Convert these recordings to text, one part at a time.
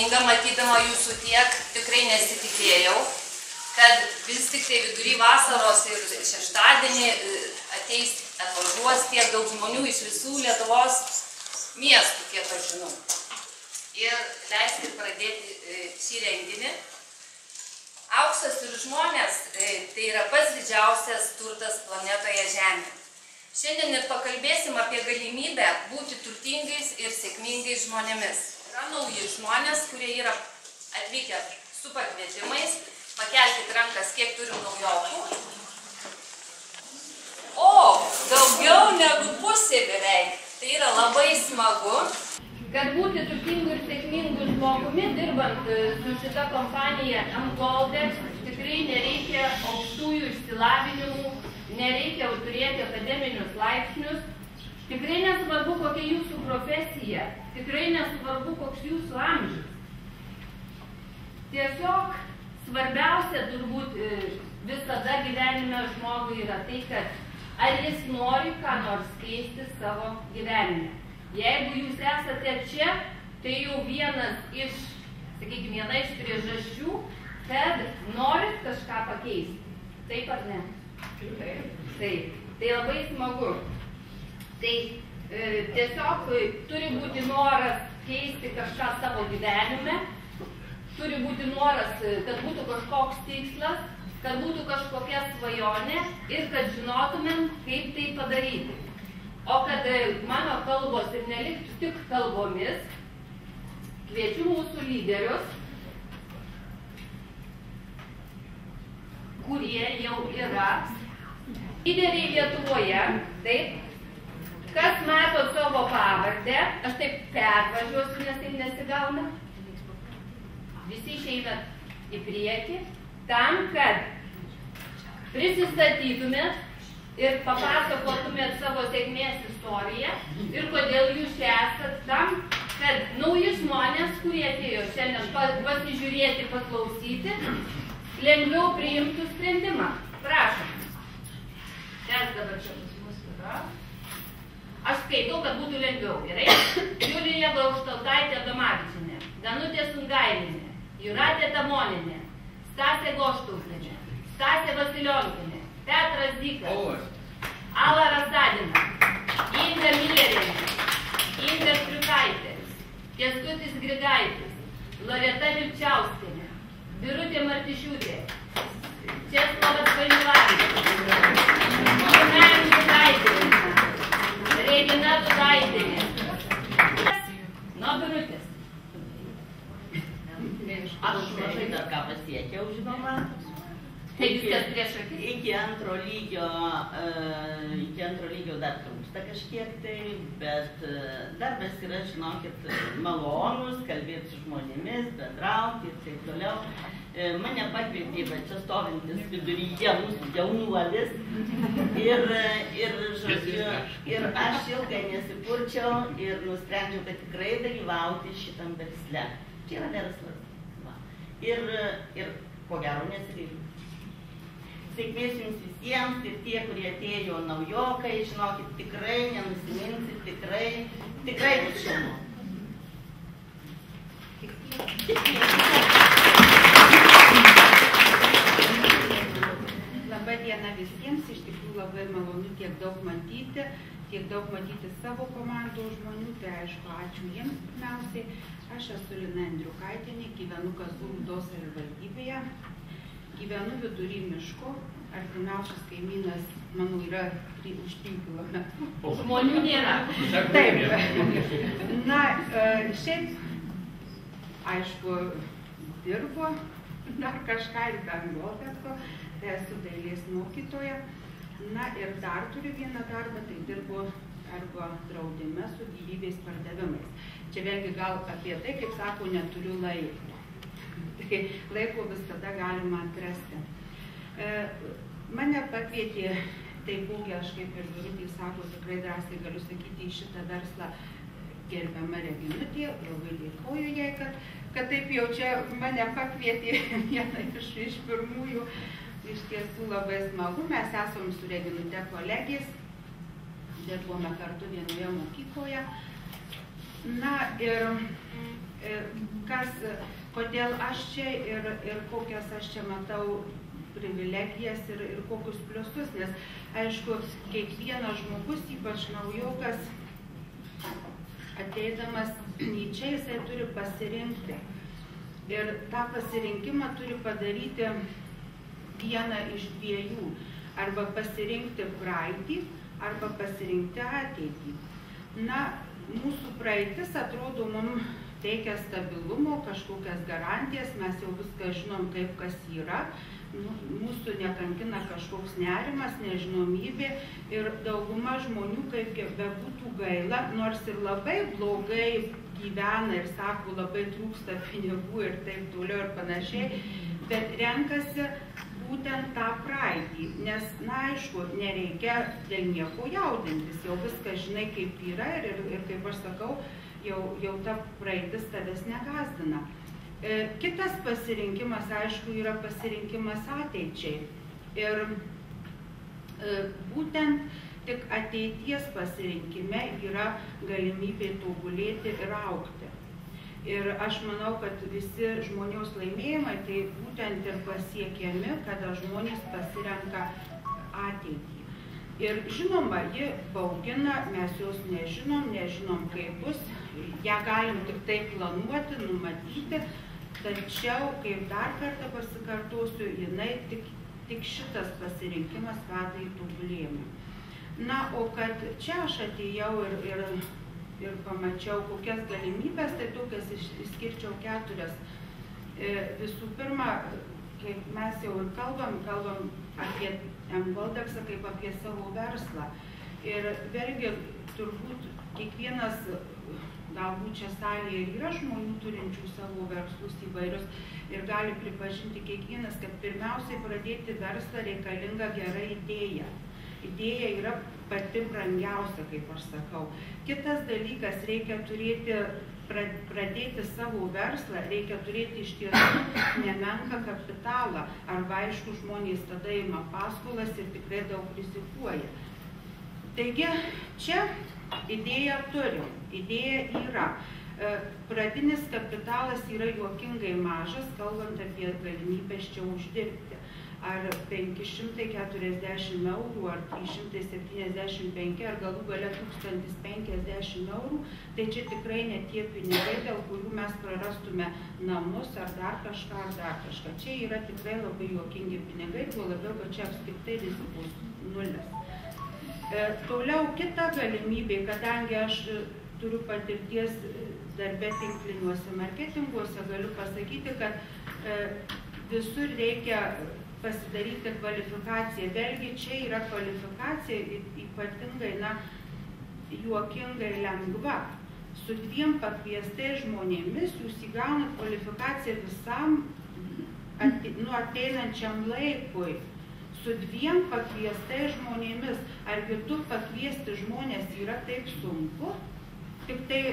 laiminga matydama jūsų tiek, tikrai nesitikėjau, kad vis tik tai vidury vasaros ir šeštadienį ateis atvažiuos tiek daug žmonių iš visų Lietuvos miestų, kiek aš žinau. Ir leiskit pradėti šį renginį. Auksas ir žmonės tai yra pats didžiausias turtas planetoje Žemė. Šiandien ir pakalbėsim apie galimybę būti turtingais ir sėkmingais žmonėmis. Yra nauji žmonės, kurie yra atvykę su pakvietimais. Pakelkit rankas, kiek turim naujokų. O, daugiau negu pusė beveik. Tai yra labai smagu. Kad būti turtingu ir sėkmingu žmogumi, dirbant su šita kompanija M-Goldex, tikrai nereikia aukštųjų išsilavinimų, nereikia turėti akademinius laipsnius, tikrai nesvarbu, kokia jūsų profesija, tikrai nesvarbu, koks jūsų amžius. Tiesiog svarbiausia turbūt visada gyvenime žmogui yra tai, kad ar jis nori ką nors keisti savo gyvenime. Jeigu jūs esate čia, tai jau viena iš priežasčių, kad norit kažką pakeisti. Taip ar ne? Taip. Tai labai smagu. Tai tiesiog turi būti noras keisti kažką savo gyvenime, turi būti noras, kad būtų kažkoks tikslas, kad būtų kažkokia svajonė ir kad žinotumėm, kaip tai padaryti. O kad mano kalbos ir neliktų tik kalbomis, kviečiu mūsų lyderius, kurie jau yra lyderiai Lietuvoje, taip, kas mato savo pavardę, aš taip pervažiuosiu, nes taip nesigauna, visi išeinat į priekį, tam, kad prisistatytumėt ir papasakotumėt savo sėkmės istoriją ir kodėl jūs čia esat tam, kad nauji žmonės, kurie atėjo šiandien pasižiūrėti, paklausyti, lengviau priimtų sprendimą. Prašom. Kas dabar čia pas mus yra? Aš skaitau, kad būtų lengviau, gerai? Julija Gauštautaitė Adomavičienė, Danutė Sungailienė, Jūratė Tamoninė, Stasė Goštautienė, Stasė Vasilionkienė, Petras Dykas, Ala Rasadina, Inga Millerienė, Inga Striukaitė, Kęstutis Grigaitis, Loreta Vilčiauskienė, Birutė Martišiūtė, Česlovas Vainilavičius, Gina Dudaitienė, Regina Dudaitienė. Nuo Birutės. Aš mažai dar ką pasiekiau, žinoma. Iki antro lygio dar trūksta kažkiek tai, bet darbas yra, žinokit, malonus, kalbėti su žmonėmis, bendrauti ir taip toliau. Mane pakvietė, va čia stovintis viduryje mūsų jaunuolis ir aš ilgai nesipurčiau ir nusprendžiau, kad tikrai dalyvauti šitam versle. Čia yra verslas. Ir ko gero nesigailiu. Sėkmės jums visiems ir tie, kurie atėjo naujokai, žinokit, tikrai nenusiminsit, tikrai bus šaunu. Labą dieną visiems, iš tikrųjų labai malonu tiek daug matyti savo komandos žmonių, tai aišku, ačiū jiems pirmiausiai. Aš esu Lina Andriukaitienė, gyvenu Kazlų Rūdos savivaldybėje. Gyvenu vidury miško, artimiausias kaimynas, manau, yra už 3 kilometrų. Žmonių nėra. Taip. Na, šiaip, aišku, dirbu dar kažką ir Gangoldeco, tai esu dailės mokytoja. Na ir dar turiu vieną darbą, tai dirbu arba draudime su gyvybės pardavimais. Čia vėlgi gal apie tai, kaip sako, neturiu laiko. Laiko visada galima atrasti. Mane pakvietė, taipogi aš kaip ir Birutė sako, tikrai drąsiai galiu sakyti, į šitą verslą gerbiama Reginutė, labai dėkoju jai, kad taip jau čia mane pakvietė vieną iš pirmųjų. Iš tiesų labai smagu, mes esam su Reginute kolegės, dirbome kartu vienoje mokykloje. Na ir Kodėl aš čia ir kokias aš čia matau privilegijas ir kokius pliusus, nes, aišku, kiekvienas žmogus, ypač naujokas, ateidamas į čia, jisai turi pasirinkti. Ir tą pasirinkimą turi padaryti vieną iš dviejų. Arba pasirinkti praeitį, arba pasirinkti ateitį. Na, mūsų praeitis atrodo mums teikia stabilumo, kažkokias garantijas, mes jau viską žinom, kaip kas yra. Mūsų nekankina kažkoks nerimas, nežinomybė ir dauguma žmonių, kaip bebūtų gaila, nors ir labai blogai gyvena ir sako, labai trūksta pinigų ir taip toliau ir panašiai, bet renkasi būtent tą praeitį, nes, na, aišku, nereikia dėl nieko jaudintis, jau viską žinai, kaip yra ir kaip aš sakau, jau ta praeitis tavęs negazdina. Kitas pasirinkimas, aišku, yra pasirinkimas ateičiai. Ir būtent tik ateities pasirinkime yra galimybė tobulėti ir augti. Ir aš manau, kad visi žmonijos laimėjimai tai būtent ir pasiekiami, kada žmonės pasirenka ateitį. Ir žinoma, ji baugina, mes jos nežinom kaip bus, ją galim tik tai planuoti, numatyti, tačiau, kaip dar kartą pasikartosiu, jinai tik šitas pasirinkimas veda į tobulėjimą. Na, o kad čia aš atėjau ir pamačiau kokias galimybės, tai tokias išskirčiau 4. Visų pirma, kaip mes jau ir kalbam apie M-Goldeksą kaip apie savo verslą. Ir vėlgi, turbūt kiekvienas, galbūt čia salėje yra žmonių turinčių savo verslus įvairius ir gali pripažinti kiekvienas, kad pirmiausiai pradėti verslą reikalinga gera idėja. Idėja yra pati brangiausia, kaip aš sakau. Kitas dalykas, reikia pradėti savo verslą, reikia turėti iš tiesų nemenką kapitalą, arba aišku, žmonės tada ima paskolas ir tikrai daug rizikuoja. Taigi, čia idėja turim, idėja yra. Pradinis kapitalas yra juokingai mažas, kalbant apie galimybės čia uždirbti. Ar 540 eurų, ar 375, ar galų gale 1050 eurų, tai čia tikrai ne tie pinigai, dėl kurių mes prarastume namus, ar dar kažką. Čia yra tikrai labai juokingi pinigai, tuo labiau, kad čia apskritai rizikos nulis. Toliau kita galimybė, kadangi aš turiu patirties darbe tinkliniuose marketinguose, galiu pasakyti, kad visur reikia pasidaryti kvalifikaciją. Vėlgi čia yra kvalifikacija ypatingai, juokingai lengva. Su 2 pakviestais žmonėmis jūs įgaunat kvalifikaciją visam ateinančiam laikui. Su 2 pakviestais žmonėmis. Argi tu pakviesti žmonės yra taip sunku? Tik tai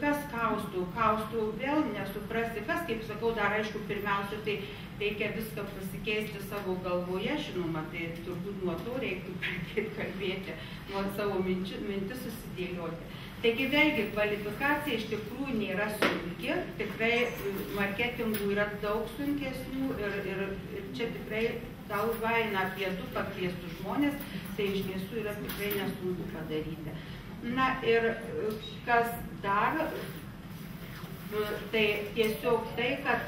kas kaustų? Kaustų vėl nesuprasti. Kas, kaip sakau, dar aišku, pirmiausia, tai reikia viską pasikeisti savo galvoje, žinoma, tai turbūt nuo to reiktų pradėti kalbėti, nuo savo mintis susidėlioti. Taigi vėlgi, kvalifikacija iš tikrųjų nėra sunki, tikrai marketingų yra daug sunkesnių ir čia tikrai kalba eina apie 2 pakviestus žmonės, tai iš tiesų yra tikrai nesunku padaryti. Na ir kas dar, tai tiesiog tai, kad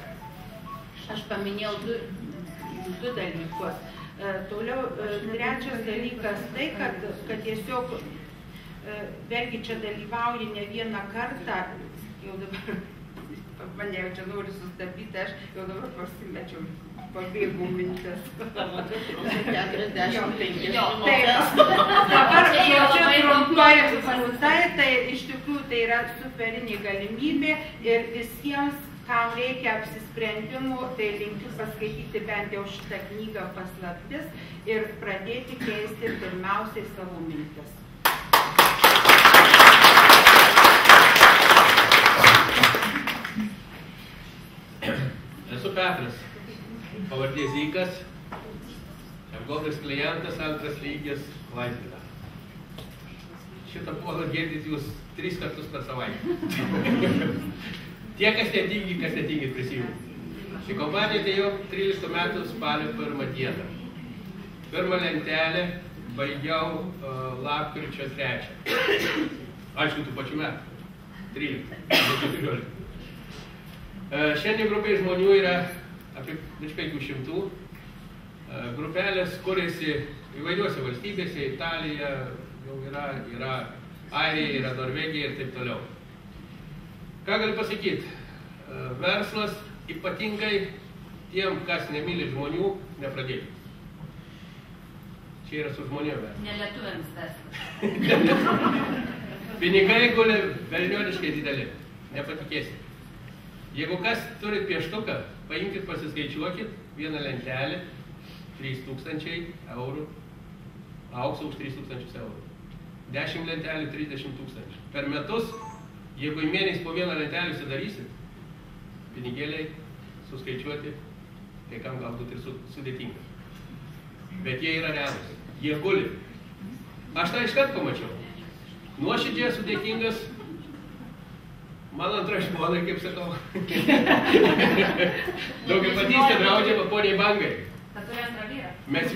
aš paminėjau 2 dalykus. Toliau, trečias dalykas tai, kad tiesiog vėlgi čia dalyvauji ne vieną kartą, jau dabar, mane jau čia noriu sustabdyti, aš jau dabar pasimečiau, pabėgau mintis. Dabar, tai iš tikrųjų tai yra superinė galimybė ir visiems, kam reikia apsisprendimų, tai linkiu paskaityti bent jau šitą knygą Paslaptis ir pradėti keisti pirmiausiai savo mintis. Esu Petras, pavardė Zykas, M-Goldex klientas, 2 lygis, Klaipėda. Šitą puolą girdit jūs 3 kartus per savaitę. Tie, kas netingi prisijungti. Ši kompanija atėjo 13 metų spalio 1 dieną. Pirmą lentelę baigiau lapkričio 3. Aišku, tų pačių metų. 13. Šiandien grupiai žmonių yra apie 500. Grupelės kuriasi įvairiuose valstybėse, Italija, jau yra Airija, yra Norvegija ir taip toliau. Ką galiu pasakyti? Verslas ypatingai tiem, kas nemyli žmonių, nepradėti. Čia yra su žmonėm. Nelietuviams verslas. Pinigai guli velnioniškai dideli, nepatikėsit. Jeigu kas turit pieštuką, paimkit, pasiskaičiuokit, vieną lentelę, 3000 eurų, aukso už 3000 eurų. 10 lentelių 30 000. Per metus, jeigu į mėnesį po vieną lentelį sudarysit, pinigėliai suskaičiuoti, tai kam galbūt ir sudėtinga. Bet jie yra realūs, jie guli. Aš tą iškart pamačiau. Nuoširdžiai esu dėkingas mano antra žmonai, kaip sakau. Daugiau patystė draudžiama poniai Bangai. Mes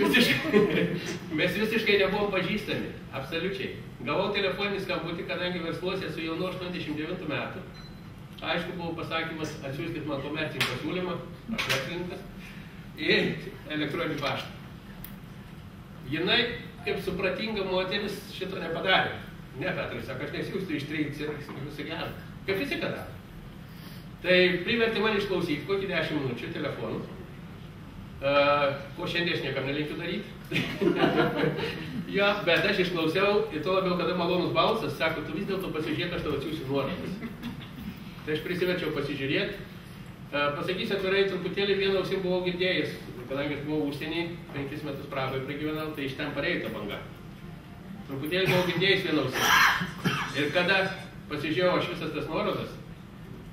visiškai nebuvom pažįstami, absoliučiai. Gavau telefoninį skambutį, kadangi versluose esu jau nuo 89 metų. Aišku, buvo pasakymas, atsiųskit man komercinį pasiūlymą, aš verslininkas, ir elektroninį paštą. Jinai, kaip supratinga moteris, šito nepadarė. Ne, Petrai, sako, aš nesiųstu iš 3 ir visą gerą. Kaip visi ką daro. Tai privertė man išklausyti kokį 10 minučių telefonu. Ko šiandien aš niekam nelinkiu daryti. Ja, bet aš išklausiau ir to labiau, kada malonus balsas, sako, tu vis dėlto pasižiūrėk, aš tau atsiųsiu nuorodas. Tai aš prisiverčiau pasižiūrėti. Pasakysiu atvirai, truputėlį vieną ausim buvau girdėjęs, kadangi aš buvau užsienį, 5 metus Prahoje pragyvenau, tai iš ten parėjo ta banga. Truputėlį buvau girdėjęs vieną ausim. Ir kada pasižiūrėjau aš visas tas nuorodas,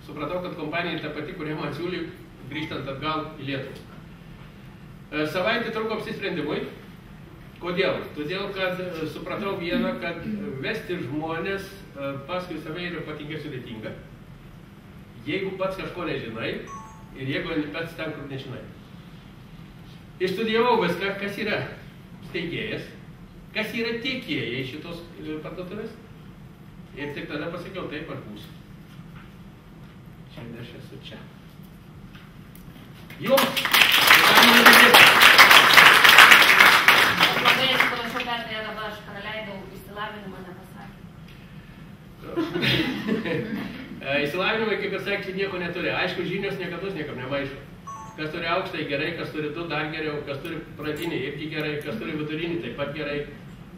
supratau, kad kompanija ta pati, kurie man siūlė, grįžtant atgal į Lietuvą. Savaitė truko apsisprendimui. Kodėl? Todėl, kad supratau vieną, kad vesti žmonės paskui save yra ypatingai sudėtinga. Jeigu pats kažko nežinai ir jeigu pats ten, kur nežinai. Išstudijavau viską, kas yra steigėjas, kas yra tiekėjai šitos parduotuvės. Ir tik tada pasakiau, taip aš būsiu. Šiandien aš esu čia. Jums! Labai atsiprašau, Petrai, dabar aš praleidau išsilavinimą, nepasakė. Išsilavinimai, kaip ir sakė, nieko neturi. Aišku, žinios niekados niekam nemaišo. Kas turi aukštąjį gerai, kas turi 2 dar geriau, kas turi pradinį irgi gerai, kas turi vidurinį taip pat gerai,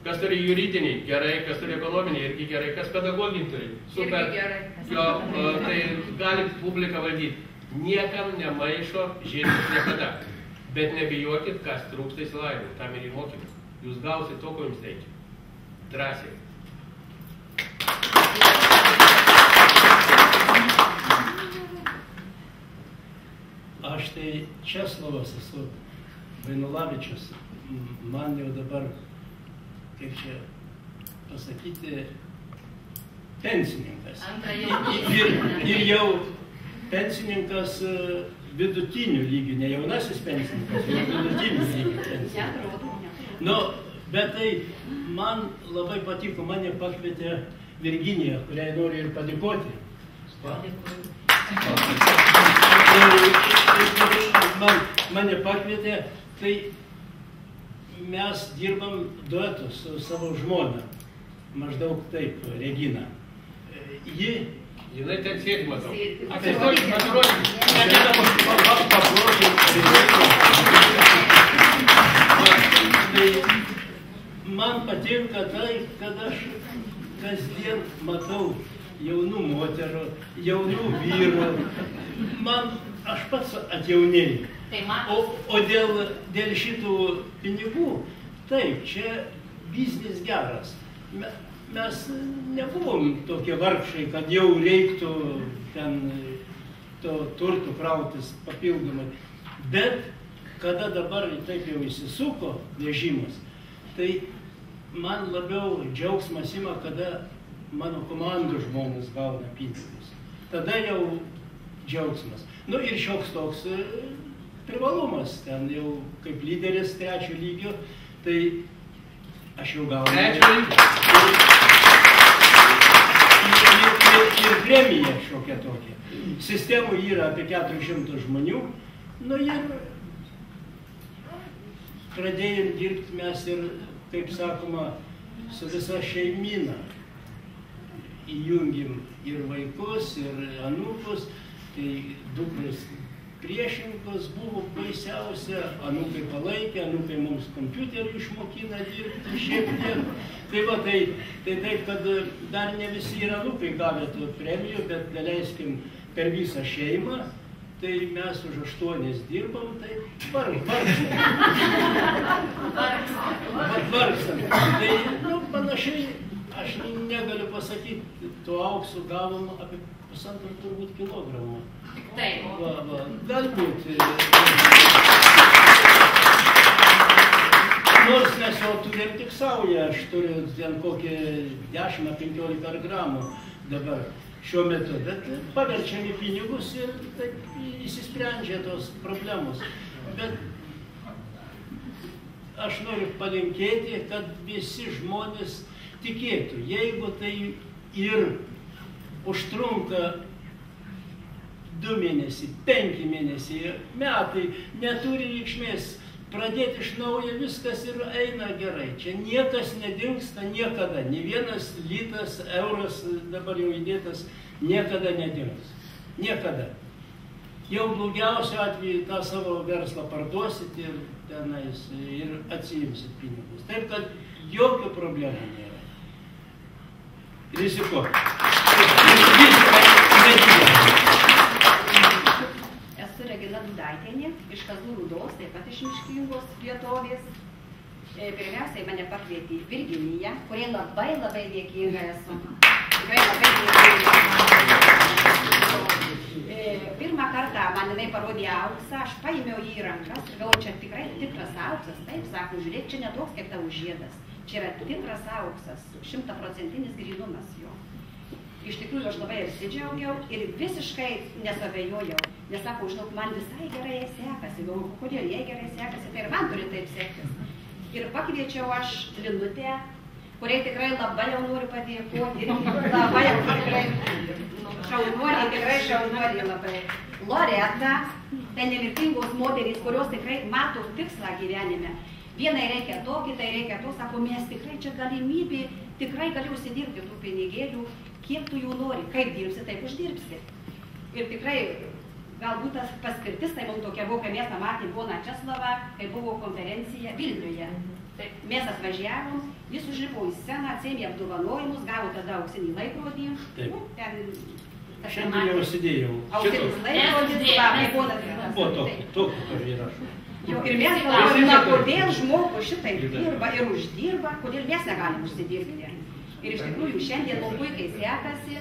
kas turi juridinį gerai, kas turi ekonominį irgi gerai, kas pedagoginį turi. Super. Jo, tai gali publiką valdyti. Niekam nemaišo žinios niekada. Bet nebijokit, kas trūksta išsilavinimų, tam ir mokymai. Jūs gausit to, ko jums reikia. Drąsiai. Aš tai Česlovas esu, Vainulavičius. Man jau dabar, kaip čia pasakyti, pensininkas. Ir jau pensininkas vidutinių lygių, ne jaunasis pensininkas, jau vidutinių lygių pensininkas. Nu, bet tai man labai patiko, mane pakvietė Virginija, kuriai noriu ir padėkoti. Mane pakvietė, tai mes dirbam duetu su savo žmona, maždaug taip, Regina. Jinai ten sėdi, matau. Man patinka tai, kad aš kasdien matau jaunų moterų, jaunų vyrų. Aš pats atjaunėjau. O dėl šitų pinigų, taip, čia biznis geras. Mes nebuvom tokie vargšai, kad jau reiktų ten to turtų krautis papildomai. Bet kada dabar taip jau įsisuko režimas, tai man labiau džiaugsmas ima, kada mano komandų žmonės gauna pinigus. Tada jau džiaugsmas. Nu ir šioks toks privalumas, ten jau kaip lyderis 3 lygio, tai aš jau gaunu ir premiją šiokia tokia. Sistemų yra apie 400 žmonių, nu ir pradėjom dirbti mes ir, kaip sakoma, su visa šeimyna. Įjungim ir vaikus, ir anūkus, tai dukros priešininkos buvo baisiausia, anūkai palaikė, anūkai mums kompiuterį išmokina dirbti šiek tiek. Tai va, tai taip, kad dar ne visi yra anūkai gavę tų premijų, bet daleiskim per visą šeimą, tai mes už 8 dirbam, tai vargstam. Tai, nu, panašiai, aš negaliu pasakyti, tuo auksu gavom apie 1,5 turbūt kilogramų. Taip. Galbūt. Nors mes jau turėjom tik saują, aš turiu ten kokį 10-15 gramų dabar šiuo metu, bet paverčiam į pinigus ir taip įsisprendžia tos problemos. Bet aš noriu palinkėti, kad visi žmonės tikėtų, jeigu tai ir užtrunka 2 mėnesiai, 5 mėnesiai, metai, neturi reikšmės. Pradėti iš naujo viskas ir eina gerai. Čia niekas nedingsta niekada. Nė vienas litas, euras dabar jau įdėtas niekada nedings. Niekada. Jau blogiausiu atveju tą savo verslą parduosit ir tenais ir atsiimsit pinigus. Taip, kad jokių problemų nėra. Rizikuok. Esu Regina Dudaitienė, iš Kazlų Rūdos, taip pat iš miškingos vietovės. Pirmiausiai mane pakvietė Virginija, kurie labai dėkinga esu. Tikrai labai dėkinga. Pirmą kartą man jinai parodė auksą, aš paėmiau jį į rankas ir galvoju, čia tikrai tikras auksas. Taip, sako, žiūrėk, čia netoks kaip tavo žiedas. Čia yra tikras auksas, 100% grynumas jo. Iš tikrųjų, aš labai apsidžiaugiau ir visiškai nesabejojau. Nes sako, žinok, man visai gerai sekasi. Galvoju, kodėl jai gerai sekasi, tai ir man turi taip sektis. Ir pakviečiau aš Linutę, kuriai tikrai labai jau noriu padėkoti. Ir labai jau tikrai šaunuolį labai. Loreta, tai nemirtingos moterys, kurios tikrai mato tikslą gyvenime. Vienai reikia to, kitai reikia to. Sako, mes tikrai čia galimybė, tikrai gali užsidirbti tų pinigėlių. Kiek tu jų nori, kaip dirbsi, taip uždirbsi. Ir tikrai, galbūt tas paskirtis, tai mums tokia buvo, kai mes tą matėm poną Česlavą, kai buvo konferencija Vilniuje. Mes atvažiavom, jis užlipo į sceną, atsėmė apdovanojimus, gavo tada auksinį laikrodį. Šiandien jau užsidėjau. Auksinis laikrodis, kaip ponas Česlavas. O, tokį yra. Ir mes galvojame, kodėl žmogus šitaip dirba ir uždirba, kodėl mes negalim užsidirbti. Ir iš tikrųjų šiandien mums puikiai sekasi,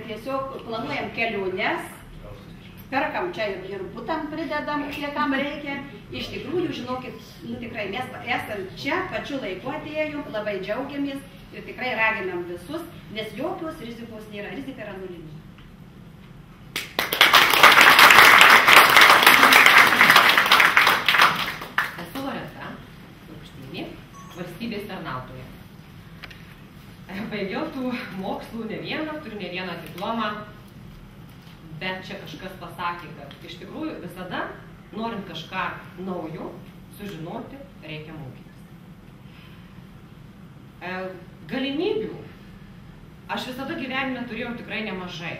tiesiog planuojam keliones, perkam čia ir butam pridedam, kiekam reikia. Iš tikrųjų, žinokit, nu tikrai mes esam čia pačiu laiku atėjom, labai džiaugiamės ir tikrai raginam visus, nes jokios rizikos nėra, rizika yra nulinė. Esu Loreta, valstybės tarnautoja. Baigiau tų mokslų ne vieną, turiu ne vieną diplomą, bet čia kažkas pasakė, kad iš tikrųjų visada, norint kažką naujo, sužinoti, reikia mokytis. Galimybių aš visada gyvenime turėjau tikrai nemažai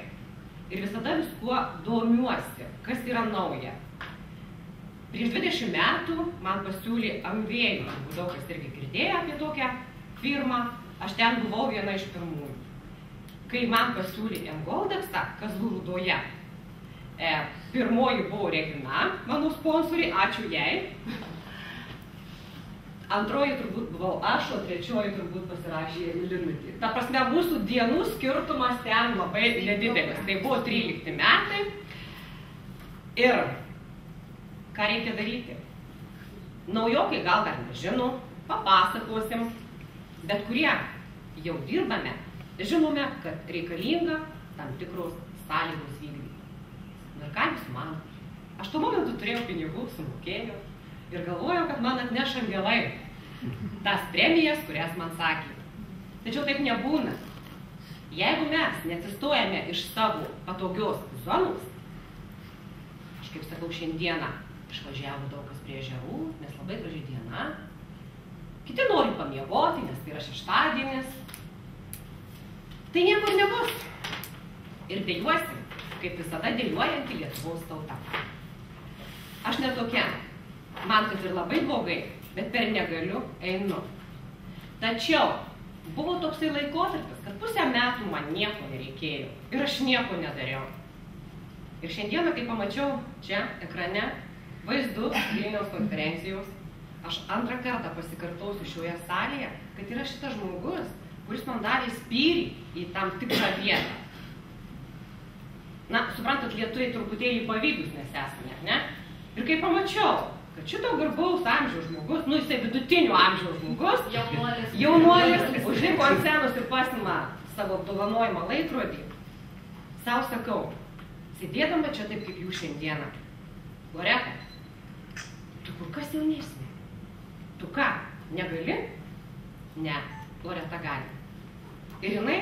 ir visada viskuo domiuosi, kas yra nauja. Prieš 20 metų man pasiūlė Amvėjų, daug kas irgi girdėjo apie tokią firmą. Aš ten buvau viena iš pirmųjų. Kai man pasiūlė M-Goldeksą Kazlų Rūdoje, pirmoji buvo Regina, mano sponsoriai, ačiū jai. Antroji turbūt buvau aš, o trečioji turbūt pasirašė Linutė. Ta prasme, mūsų dienų skirtumas ten labai nedidelis. Tai buvo 13 metai. Ir ką reikia daryti? Naujokai gal dar nežino, papasakosim. Bet kurie jau dirbame, žinome, kad reikalinga tam tikros sąlygos vykdyti. Nu ir ką jūs man? Aš tuo momentu turėjau pinigų, sumokėjau ir galvojau, kad man atneš angelai tas premijas, kurias man sakė. Tačiau taip nebūna. Jeigu mes neatsistojame iš savo patogios zonos, aš kaip sakau, šiandieną išvažiavo daug kas prie ežerų, nes labai graži diena, kiti nori pamiegoti, nes tai yra šeštadienis, tai niekur nebus. Ir dėliuosim, kaip visada dėliuojanti Lietuvos tauta. Aš netokia, man kad ir labai blogai, bet per negaliu einu. Tačiau buvo toksai laikotarpis, kad pusę metų man nieko nereikėjo ir aš nieko nedariau. Ir šiandieną, kai pamačiau čia ekrane vaizdus Vilniaus konferencijos, aš antrą kartą pasikartausiu šioje salėje, kad yra šitas žmogus, kuris man davė spyrį į tam tikrą vietą. Na, suprantat, lietuviai truputėlį pavydūs mes esame, ne? Ir kai pamačiau, kad šito garbaus amžiaus žmogus, nu jisai vidutinio amžiaus žmogus, jaunuolis, užlipo ant scenos ir pasima savo apdovanojimą laikrodį, sau sakau, sėdėdama čia taip kaip jūs šiandieną, Loreta, tu kur kas jaunesnė? Tu ką, negali? Ne, Loreta gali. Ir jinai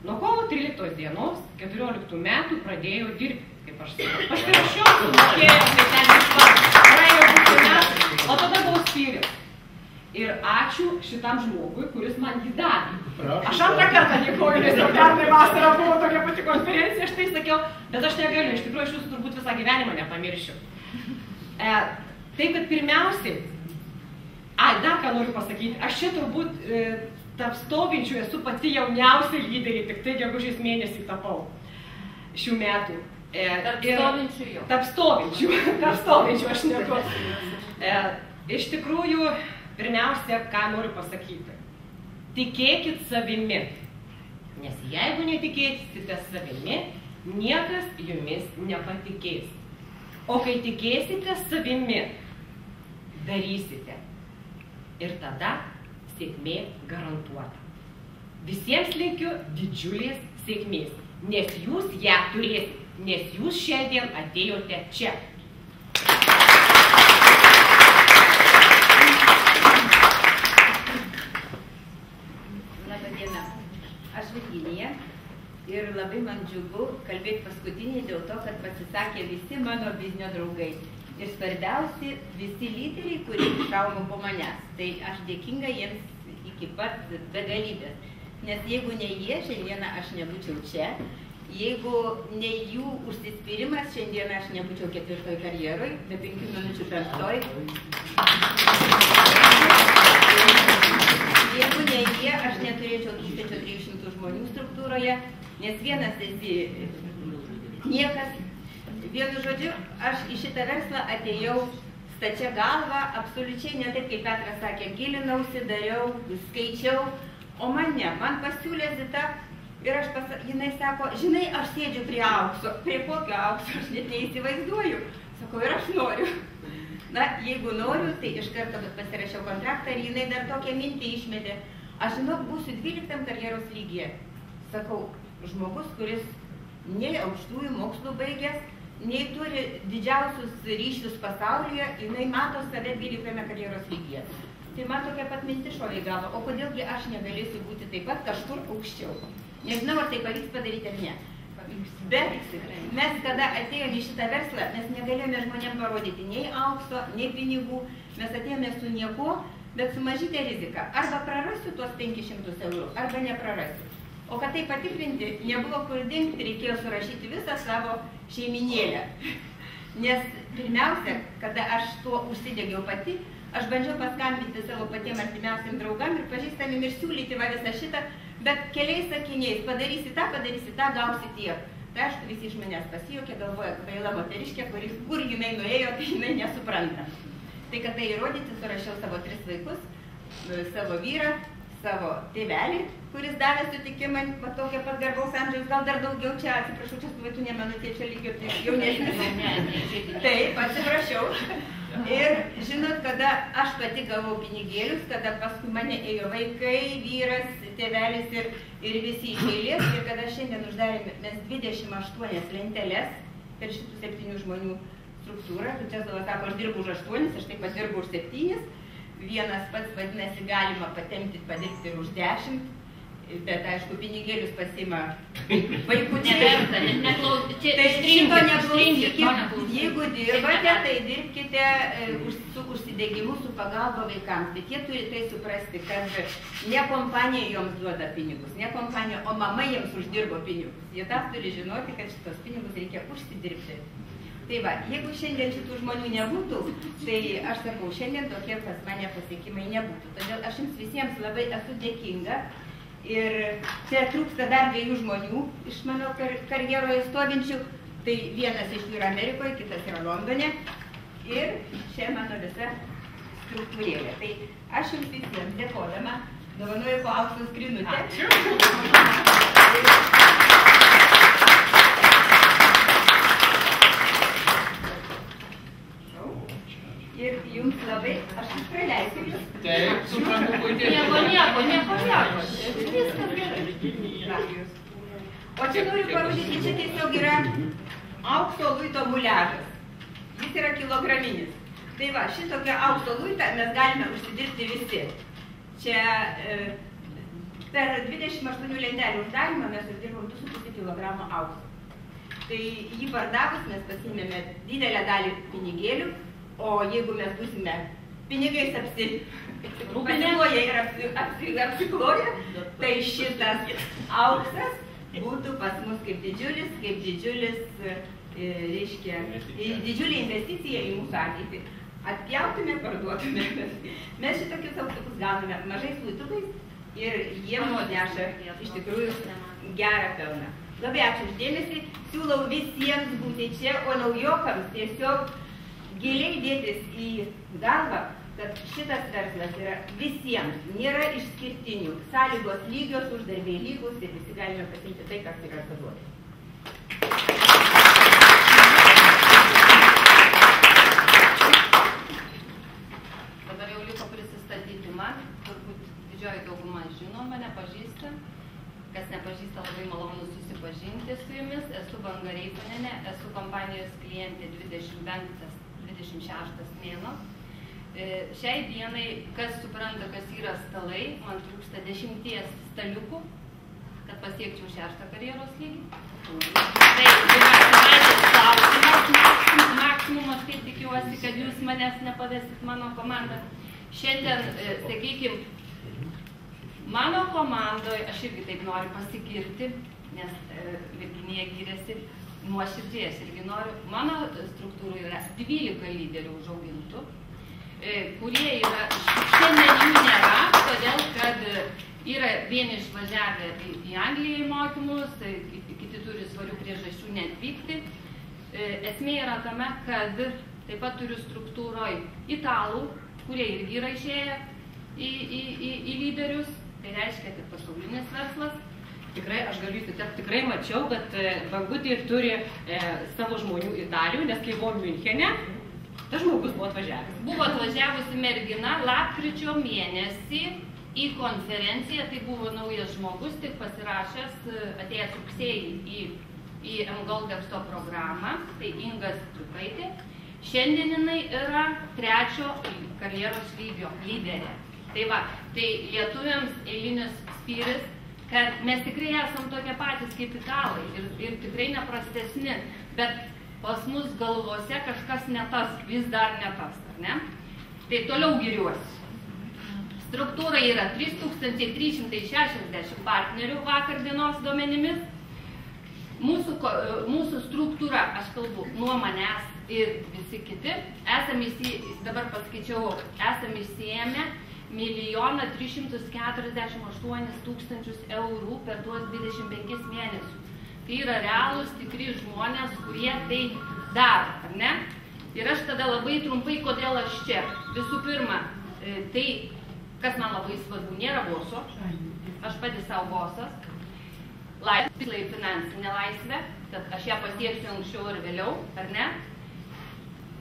nuo kovo 13 dienos 14 metų pradėjo dirbti, kaip aš sakau. Pasirašiau, sumokėjau, tai ten išvar, praėjo 2 metų, o tada buvo spyris. Ir ačiū šitam žmogui, kuris man jį davė. Aš antrą kartą dėkoju, nes jau pernai vasarą buvo tokia pati konferencija, aš tai sakiau, bet aš negaliu, iš tikrųjų aš jūsų turbūt visą gyvenimą nepamiršiu. Tai, kad pirmiausiai, dar ką noriu pasakyti, aš čia turbūt tarp stovinčių esu pati jauniausia lyderė, tik tai gegužės mėnesį tapau šių metų. Tarp stovinčių aš neku. Iš tikrųjų, pirmiausia, ką noriu pasakyti. Tikėkit savimi. Nes jeigu netikėsite savimi, niekas jumis nepatikės. O kai tikėsite savimi, darysite. Ir tada sėkmė garantuota. Visiems linkiu didžiulės sėkmės, nes jūs ją turėsite, nes jūs šiandien atėjote čia. Labą dieną. Aš Virginija ir labai man džiugu kalbėti paskutinį dėl to, kad pasisakė visi mano biznio draugai. Ir svarbiausi visi lyderiai, kurie išaugo po manęs. Tai aš dėkinga jiems iki pat begalybės. Nes jeigu ne jie, šiandieną aš nebūčiau čia. Jeigu ne jų užsispyrimas, šiandieną aš nebūčiau 4 karjeroj, be 5 minučių 5. Jeigu ne jie, aš neturėčiau 1300 žmonių struktūroje, nes vienas esi niekas. Vienu žodžiu, aš į šitą verslą atėjau stačia galva, absoliučiai ne taip, kaip Petras sakė, gilinausi, dariau, skaičiau, o man pasiūlė Zita ir jinai sako, žinai, aš sėdžiu prie aukso, prie kokio aukso, aš net neįsivaizduoju, sakau, ir aš noriu. Na, jeigu noriu, tai iš karto pasirašiau kontraktą ir jinai dar tokią mintį išmetė, aš žinok, būsiu 12 karjeros lygyje. Sakau, žmogus, kuris nei aukštųjų mokslų baigęs, nei turi didžiausius ryšius pasaulyje, jinai mato save 12 karjeros lygyje. Tai man tokia pat mintis šovė į galvą, o kodėlgi aš negalėsiu būti taip pat kažkur aukščiau. Nežinau, ar tai pavyks padaryti ar ne. Bet mes, kada atėjome į šitą verslą, mes negalėjome žmonėms parodyti nei aukso, nei pinigų, mes atėjome su nieko, bet su mažytė rizika. Arba prarasiu tuos 500 eurų, arba neprarasiu. O kad tai patikrinti, nebuvo kur dingti, reikėjo surašyti visą savo šeiminėlę. Nes pirmiausia, kada aš tuo užsidegiau pati, aš bandžiau paskambinti savo patiem artimiausiam draugam ir pažįstamim ir siūlyti va visą šitą, bet keliais sakiniais, padarysi tą, gausi tiek. Tai aišku, visi iš manęs pasijuokė, galvoja, kvaila moteriškė, kur jinai nuėjo, tai jinai nesupranta. Tai kad tai įrodyti, surašiau savo 3 vaikus, savo vyrą, savo tėvelį, kuris davė sutikimą, tokia pat garbaus amžiaus, gal dar daugiau čia, atsiprašau, čia su vaikų nemanu, tėčia lygio, tai jaunesnis. Taip, atsiprašiau. Ir žinot, kada aš pati gavau pinigėlius, kada paskui mane ėjo vaikai, vyras, tėvelis ir visi iš eilės, ir kada šiandien uždarėme mes 28 lenteles per šitų 7 žmonių struktūrą. Česlovas sako, aš dirbu už 8, aš taip pat dirbu už 7. Vienas pats vadinasi galima patemti, padirbti ir už 10, bet aišku, pinigėlius pasima vaikučiai. Neverta, neklausykite. Tai šito neklausykite. Jeigu dirbate, tai dirbkite su užsidegimu, su pagalba vaikams. Bet jie turi tai suprasti, kad ne kompanija joms duoda pinigus, ne kompanija, o mama jiems uždirbo pinigus. Jie tą turi žinoti, kad šitos pinigus reikia užsidirbti. Tai va, jeigu šiandien šitų žmonių nebūtų, tai aš sakau, šiandien tokie pas mane pasiekimai nebūtų. Todėl aš jums visiems labai esu dėkinga. Ir čia trūksta dar 2 žmonių iš mano karjeroje stovinčių. Tai vienas iš jų yra Amerikoje, kitas yra Londone. Ir čia mano visa struktūrėlė. Tai aš jums visiems dėkodama dovanoju po aukso skrynutę. Ir jums labai, aš jūs praleisiu jūs. Taip, suprantu, puikiai. Nieko. Viskas gerai. O čia noriu parodyti, čia tiesiog yra aukso luito muliažas. Jis yra kilograminis. Tai va, šitokią aukso luitą mes galime užsidirbti visi. Čia per 28 lentelių uždarimą mes uždirbom 2,5 kg aukso. Tai jį pardavus mes pasiėmėme didelę dalį pinigėlių. O jeigu mes būsime pinigais apsikloję ir apsikloję, tai šitas auksas būtų pas mus kaip didžiulis, reiškia, didžiulė investicija į mūsų ateitį. Atpjautume, parduotume. Mes šitokius auksukus gauname mažais luitukais ir jie mums neša iš tikrųjų gerą pelną. Labai ačiū uždėmesį, siūlau visiems būti čia, o naujokams tiesiog giliai dėtis į galvą, kad šitas verslas yra visiems, nėra išskirtinių, sąlygos lygios, uždarbiai lygus ir visi galime pasiimti tai, kas yra paduoti. Dabar jau liko prisistatyti man, turbūt didžioji dauguma žino mane, pažįsta. Kas nepažįsta, labai malonu susipažinti su jumis. Esu Banga Reifanienė, esu kompanijos klientė 26 mėnuo. Šiai dienai, kas supranta, kas yra stalai, man trūksta 10 staliukų, kad pasiekčiau 6 karjeros lygį. Tai yra savaitės klausimas, maksimumas, tai tikiuosi, kad jūs manęs nepavesit mano komandą. Šiandien, sakykime, mano komandoje, aš irgi taip noriu pasigirti, nes Virginija gyrėsi, nuoširdžiai aš irgi noriu. Mano struktūroje yra 12 lyderių užaugintų, kurie yra, šiandien jų nėra, todėl kad yra vieni išvažiavę į Angliją į mokymus, kiti turi svarių priežasčių neatvykti. Esmė yra tame, kad taip pat turiu struktūroje italų, kurie irgi yra išėję į lyderius, tai reiškia, kad pasaulinis verslas. Tikrai, aš galiu įsitepti, tikrai mačiau, kad Bangutė turi savo žmonių Italijų, nes kai buvo Miunchene, tas žmogus buvo atvažiavęs. Buvo atvažiavusi mergina lapkričio mėnesį į konferenciją, tai buvo naujas žmogus, tik pasirašęs, atėjęs rugsėjį į M-Goldexto programą, tai Inga Striukaitė. Šiandien jinai yra 3 karjeros lygio lyderė. Tai va, tai lietuviams eilinis spyris, kad mes tikrai esam tokie patys kaip italai ir tikrai neprastesni, bet pas mus galvose kažkas ne tas, vis dar ne tas, ar ne? Tai toliau giriuosi. Struktūra yra 3360 partnerių vakar dienos duomenimis. Mūsų struktūra, aš kalbu nuo manęs ir visi kiti, dabar paskaičiau, esame išsiėmę 1 348 000 eurų per tuos 25 mėnesius. Tai yra realūs, tikri žmonės, kurie tai daro, ar ne? Ir aš tada labai trumpai, kodėl aš čia. Visų pirma, tai, kas man labai svarbu, nėra boso, aš pati savo bosas. Laisvė, finansinė laisvė, kad aš ją pasieksiu anksčiau ir vėliau, ar ne?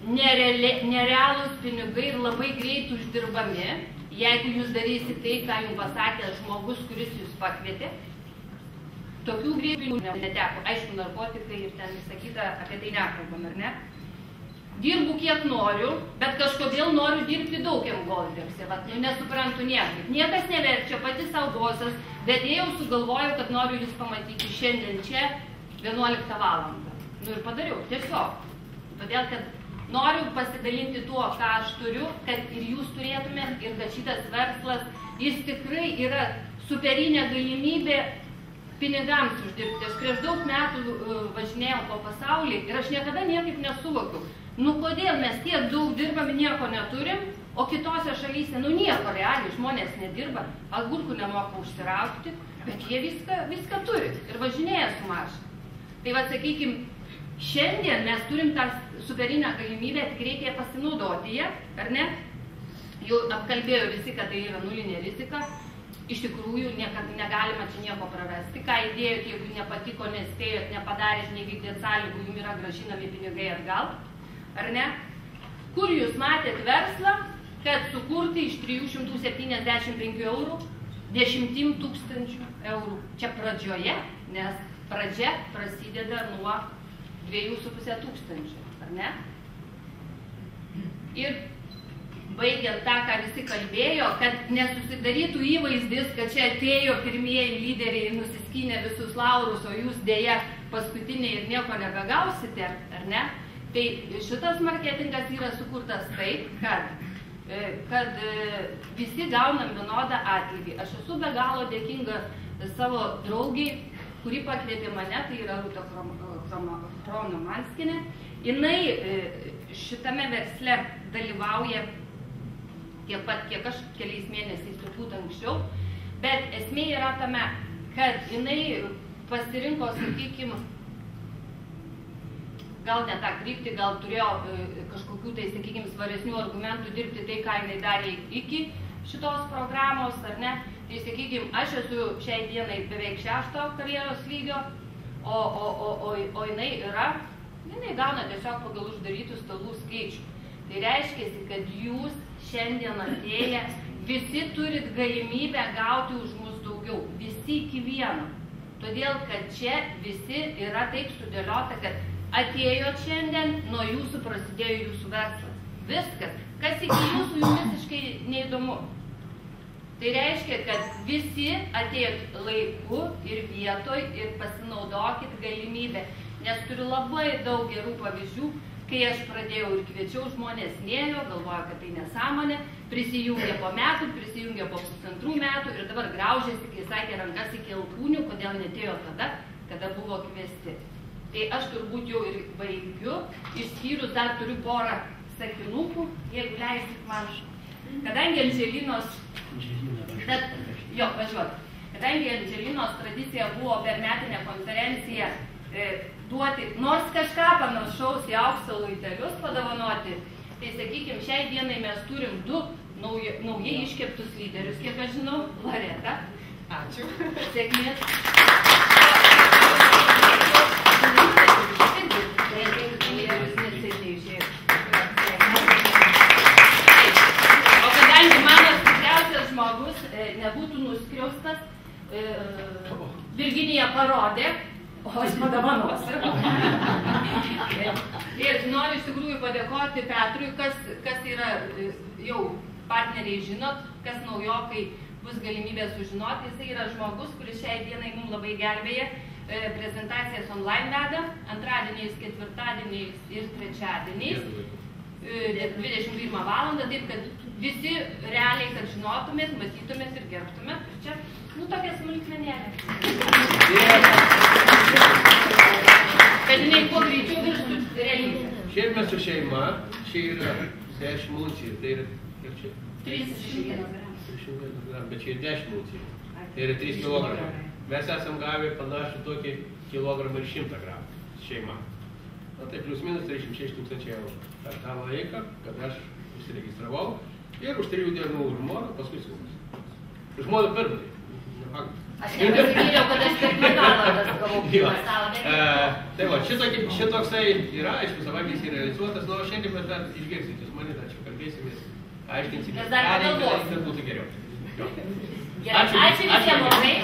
Nerealūs pinigai ir labai greit uždirbami, jeigu jūs darysit tai, ką jums pasakė žmogus, kuris jūs pakvietė. tokių greičių neteko. Aišku, narkotikai ir ten visą kitą, apie tai nekalbam, ar ne? Dirbu kiek noriu, bet kažkodėl noriu dirbti daug Goldirbse. Nesuprantu niekaip. Niekas neverčia, pati savo bosas, bet jau sugalvojau, kad noriu jūs pamatyti šiandien čia 11 valandą. Ir padariau, tiesiog. Todėl, kad noriu pasidalinti tuo, ką aš turiu, kad ir jūs turėtumėt, ir kad šitas verslas, jis tikrai yra superinė galimybė pinigams uždirbti. Aš prieš daug metų važinėjau po pasaulį ir aš niekada niekaip nesuvokiu. Kodėl mes tiek daug dirbam, nieko neturim, o kitose šalyse, nieko realiai, žmonės nedirba, agurkų nemoka užsiraukti, bet jie viską turi ir važinėja su mašina. Tai sakykim, šiandien mes turim tą superinę galimybę, tik reikia pasinaudoti ją, ar ne? Jau apkalbėjo visi, kad tai yra nulinė rizika. Iš tikrųjų, negalima čia nieko prarasti. Ką įdėjot, jeigu nepatiko, nespėjot, nepadarėt, nevykdėt sąlygų, jums yra grąžinami pinigai atgal. Ar ne? Kur jūs matėt verslą, kad sukurti iš 375 eurų 10 000 eurų? Čia pradžioje, nes pradžia prasideda nuo 2,5 tūkstančių, ar ne? Ir baigiant tą, ką visi kalbėjo, kad nesusidarytų įvaizdis, kad čia atėjo pirmieji lyderiai ir nusiskynė visus laurus, o jūs dėja paskutiniai ir nieko nebagausite, ar ne? Tai šitas marketingas yra sukurtas taip, kad visi gaunam vienodą atlygį. Aš esu be galo dėkinga savo draugiai, kuri pakvietė mane, tai yra Rūta Chronomanskinė. Jinai šitame versle dalyvauja tiek pat, kiek aš, keliais mėnesiais turbūt anksčiau, bet esmė yra tame, kad jinai pasirinko, sakykime, gal ne tą kryptį, gal turėjo kažkokių tai, sakykime, svaresnių argumentų dirbti tai, ką jinai darė iki šitos programos, ar ne? Tai, sakykime, aš esu šiai dienai beveik 6 karjeros lygio, o jinai gauna tiesiog pagal uždarytų stalų skaičių. Tai reiškia, kad jūs šiandien atėję visi turit galimybę gauti už mus daugiau, visi iki vieno. Todėl, kad čia visi yra taip sudėliota, kad atėjot šiandien, nuo jūsų prasidėjo jūsų verslas. Viskas. Kas iki jūsų jums visiškai neįdomu. Tai reiškia, kad visi atėjot laiku ir vietoj ir pasinaudokit galimybę. Nes turiu labai daug gerų pavyzdžių, kai aš pradėjau ir kviečiau, žmonės nėjo, galvoja, kad tai nesąmonė, prisijungė po metų, prisijungė po 1,5 metų ir dabar graužėsi, kai sakė rankas iki alkūnių, kodėl netėjo tada, kada buvo kviesti. Tai aš turbūt jau ir baigiu, išskyrus dar turiu porą sakinukų, jeigu leisit man. Kadangi Andželinos, kadangi Andželinos tradicija buvo per metinę konferenciją duoti, nors kažką panašaus į aukso luitelius padovanoti, tai sakykime, šiai dienai mes turim 2 naujai iškeptus lyderius, kiek aš žinau, Loreta. Ačiū. Sėkmės. O kadangi mano stipriausias žmogus nebūtų nuskriaustas, Virginija parodė, o aš padovanosiu. Ir noriu iš tikrųjų padėkoti Petrui, kas yra jau partneriai žinot, kas naujokai bus galimybė sužinoti. Jis yra žmogus, kuris šiai dienai mums labai gelbėja. Prezentacijas online veda, antradieniais, ketvirtadieniais ir trečiadieniais, 21 valandą, taip kad visi realiai, kad žinotumėt, matytumėt ir gerbtumėt. Čia, tokia smulkmenėlė. Kad jinai kuo greičiau virstų realybę. Šiaip mes su šeima, čia yra 10 uncijų, tai yra, kiek čia? 31 gramų. Bet čia yra 10 uncijų, tai yra 3 kilogramai. Mes esam gavę panašų tokį kilogramą ir 100 gramų šeima. Tai plius minus 36 000 eurų. Per tą laiką, kad aš užsiregistravau ir už 3 dienų žmoną, paskui sūnus. Žmoną pirmai. Aš nepasigyriau, kad aš per valandas gavau pasalą. Tai va, šitoksai yra, aišku, savaitės yra realizuotas, o šiandien mes dar išgirsit, jūs mane dar čia kalbėsimės, aiškinsimės, ką reikia, kad būtų geriau. Ačiū visiems labai.